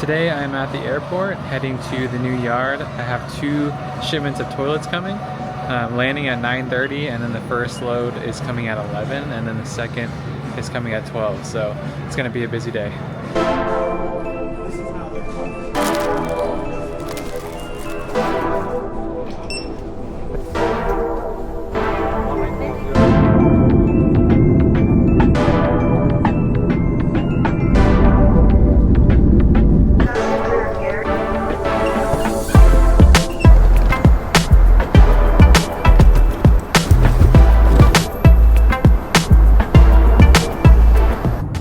Today I'm at the airport heading to the new yard. I have 2 shipments of toilets coming, landing at 9:30, and then the first load is coming at 11, and then the second is coming at 12. So it's gonna be a busy day.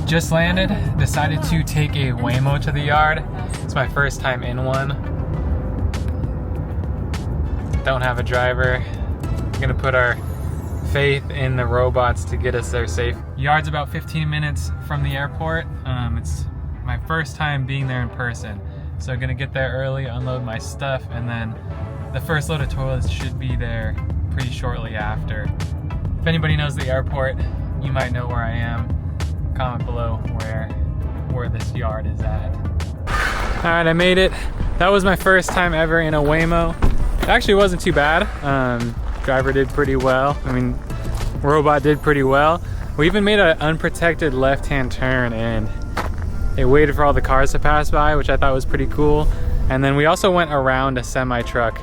Just landed, decided to take a Waymo to the yard. It's my first time in one. Don't have a driver. We're gonna put our faith in the robots to get us there safe. Yard's about 15 minutes from the airport. It's my first time being there in person. So I'm gonna get there early, unload my stuff, and then the first load of toilets should be there pretty shortly after. If anybody knows the airport, you might know where I am. Comment below where this yard is at. All right, I made it. That was my first time ever in a Waymo. It actually wasn't too bad. Driver did pretty well. I mean, robot did pretty well. We even made an unprotected left-hand turn, and it waited for all the cars to pass by, which I thought was pretty cool. And then we also went around a semi-truck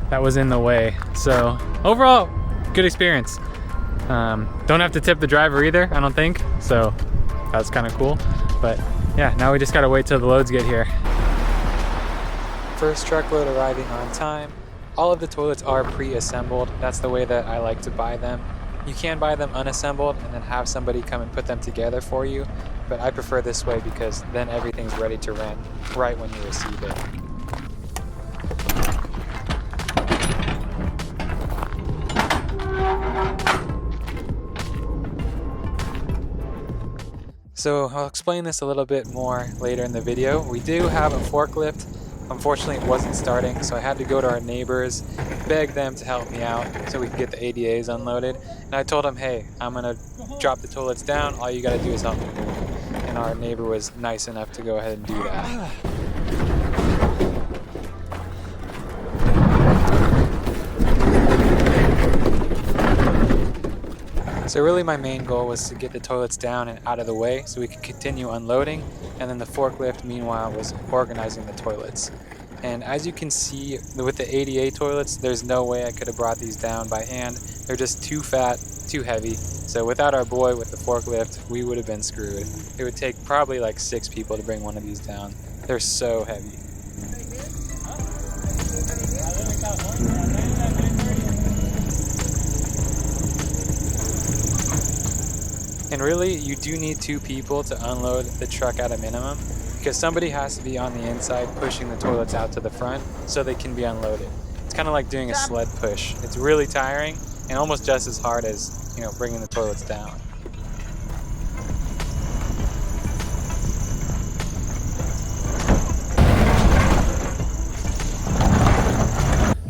that was in the way. So overall, good experience. Don't have to tip the driver either, I don't think. So that's kind of cool. But yeah, now we just gotta wait till the loads get here. First truckload arriving on time. All of the toilets are pre-assembled. That's the way that I like to buy them. You can buy them unassembled and then have somebody come and put them together for you. But I prefer this way because then everything's ready to rent right when you receive it. So I'll explain this a little bit more later in the video. We do have a forklift. Unfortunately, it wasn't starting, so I had to go to our neighbors, beg them to help me out so we could get the ADAs unloaded. And I told them, hey, I'm gonna drop the toilets down. All you gotta do is help me move them. And our neighbor was nice enough to go ahead and do that. So really my main goal was to get the toilets down and out of the way so we could continue unloading, and then the forklift meanwhile was organizing the toilets. And as you can see with the ADA toilets, there's no way I could have brought these down by hand. They're just too fat, too heavy. So without our boy with the forklift, we would have been screwed. It would take probably like 6 people to bring one of these down. They're so heavy. And really, you do need 2 people to unload the truck at a minimum, because somebody has to be on the inside pushing the toilets out to the front so they can be unloaded. It's kind of like doing a sled push. It's really tiring and almost just as hard as, you know, bringing the toilets down.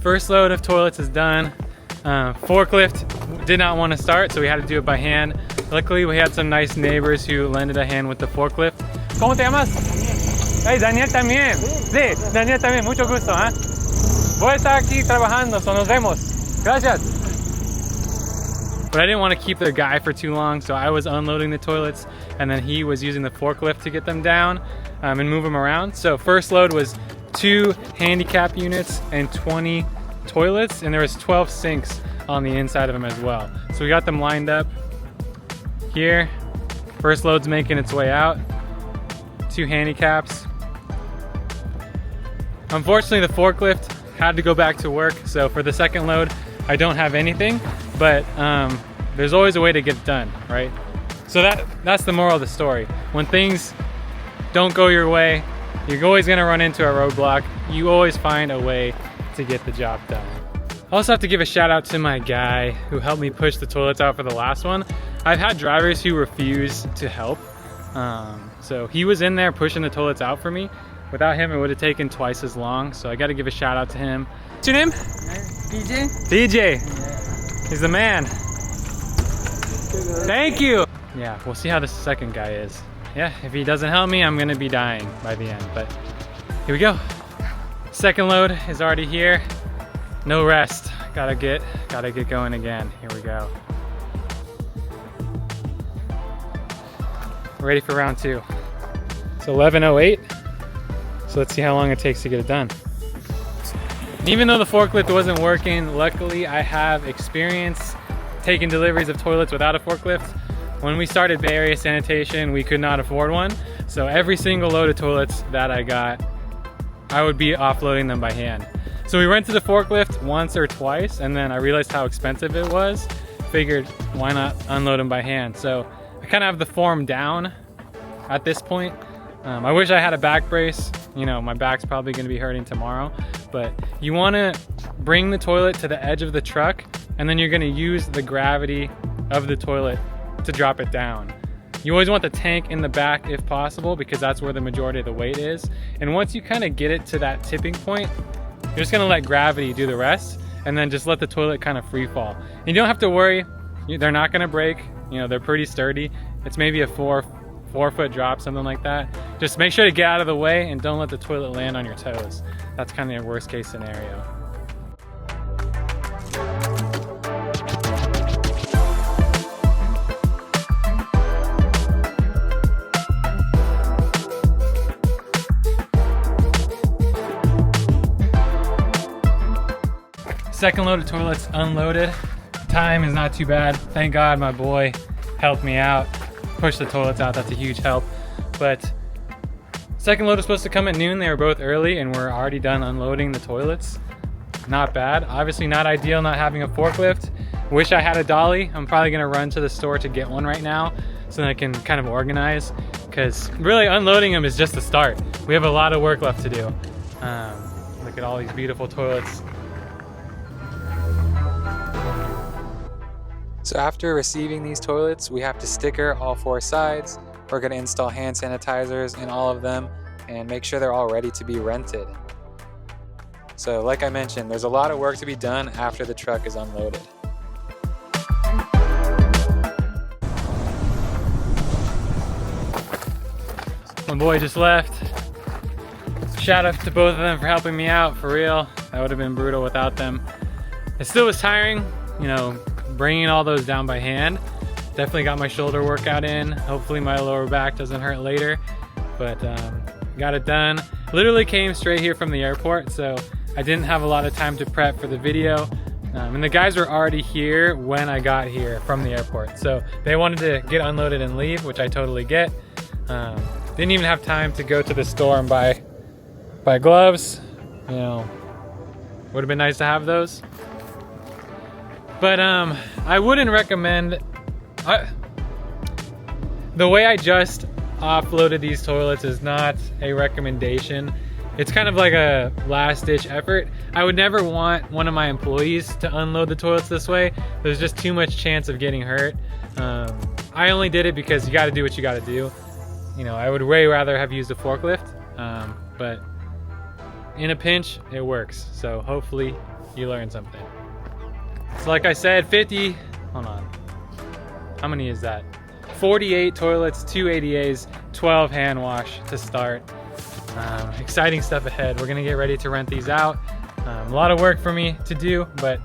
First load of toilets is done. Forklift did not want to start, so we had to do it by hand. Luckily, we had some nice neighbors who lended a hand with the forklift. ¿Cómo te llamas? Hey, Daniel también. Sí, Daniel también. Mucho gusto, ¿eh? Voy a estar aquí trabajando, so nos vemos. Gracias. But I didn't want to keep the guy for too long, so I was unloading the toilets, and then he was using the forklift to get them down and move them around. So first load was 2 handicap units and 20 toilets, and there was 12 sinks on the inside of them as well. So we got them lined up here. First load's making its way out. 2 handicaps. Unfortunately, the forklift had to go back to work, so for the second load, I don't have anything, but there's always a way to get it done, right? So that's the moral of the story. When things don't go your way, you're always gonna run into a roadblock. You always find a way to get the job done. I also have to give a shout out to my guy who helped me push the toilets out for the last one. I've had drivers who refuse to help. So he was in there pushing the toilets out for me. Without him, it would have taken twice as long. So I got to give a shout out to him. What's your name? DJ. DJ. He's the man. Thank you. Yeah, we'll see how the second guy is. Yeah, if he doesn't help me, I'm gonna be dying by the end. But Here we go. Second load is already here. No rest. Gotta get going again. Here we go. Ready for round 2. It's 11:08. So let's see how long it takes to get it done. Even though the forklift wasn't working, luckily I have experience taking deliveries of toilets without a forklift. When we started Bay Area Sanitation, we could not afford one. So every single load of toilets that I got, I would be offloading them by hand. So we rented the forklift once or twice, and then I realized how expensive it was. Figured, why not unload them by hand? So I kind of have the form down at this point. I wish I had a back brace. You know, my back's probably gonna be hurting tomorrow, but you wanna bring the toilet to the edge of the truck, and then you're gonna use the gravity of the toilet to drop it down. You always want the tank in the back if possible, because that's where the majority of the weight is. And once you kind of get it to that tipping point, you're just gonna let gravity do the rest, and then just let the toilet kind of free fall. And you don't have to worry, they're not gonna break. You know, they're pretty sturdy. It's maybe a 4-foot drop, something like that. Just make sure to get out of the way and don't let the toilet land on your toes. That's kind of your worst case scenario. Second load of toilets unloaded. Time is not too bad. Thank God my boy helped me out. Push the toilets out, that's a huge help. But second load was supposed to come at noon. They were both early and we're already done unloading the toilets. Not bad. Obviously not ideal not having a forklift. Wish I had a dolly. I'm probably gonna run to the store to get one right now so that I can kind of organize, because really unloading them is just the start. We have a lot of work left to do. Look at all these beautiful toilets. So after receiving these toilets, we have to sticker all 4 sides. We're gonna install hand sanitizers in all of them and make sure they're all ready to be rented. So like I mentioned, there's a lot of work to be done after the truck is unloaded. My boy just left. Shout out to both of them for helping me out, for real. That would have been brutal without them. It still was tiring, you know, bringing all those down by hand. Definitely got my shoulder workout in. Hopefully my lower back doesn't hurt later, but got it done. Literally came straight here from the airport, so I didn't have a lot of time to prep for the video. And the guys were already here when I got here from the airport. So they wanted to get unloaded and leave, which I totally get. Didn't even have time to go to the store and buy gloves. You know, would have been nice to have those. But I wouldn't recommend, the way I just offloaded these toilets is not a recommendation. It's kind of like a last ditch effort. I would never want one of my employees to unload the toilets this way. There's just too much chance of getting hurt. I only did it because you gotta do what you gotta do. You know, I would way rather have used a forklift, but in a pinch, it works. So hopefully you learn something. So like I said, hold on. How many is that? 48 toilets, 2 ADAs, 12 hand wash to start. Exciting stuff ahead. We're gonna get ready to rent these out. A lot of work for me to do, but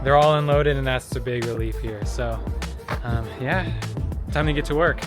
they're all unloaded and that's a big relief here. So yeah, time to get to work.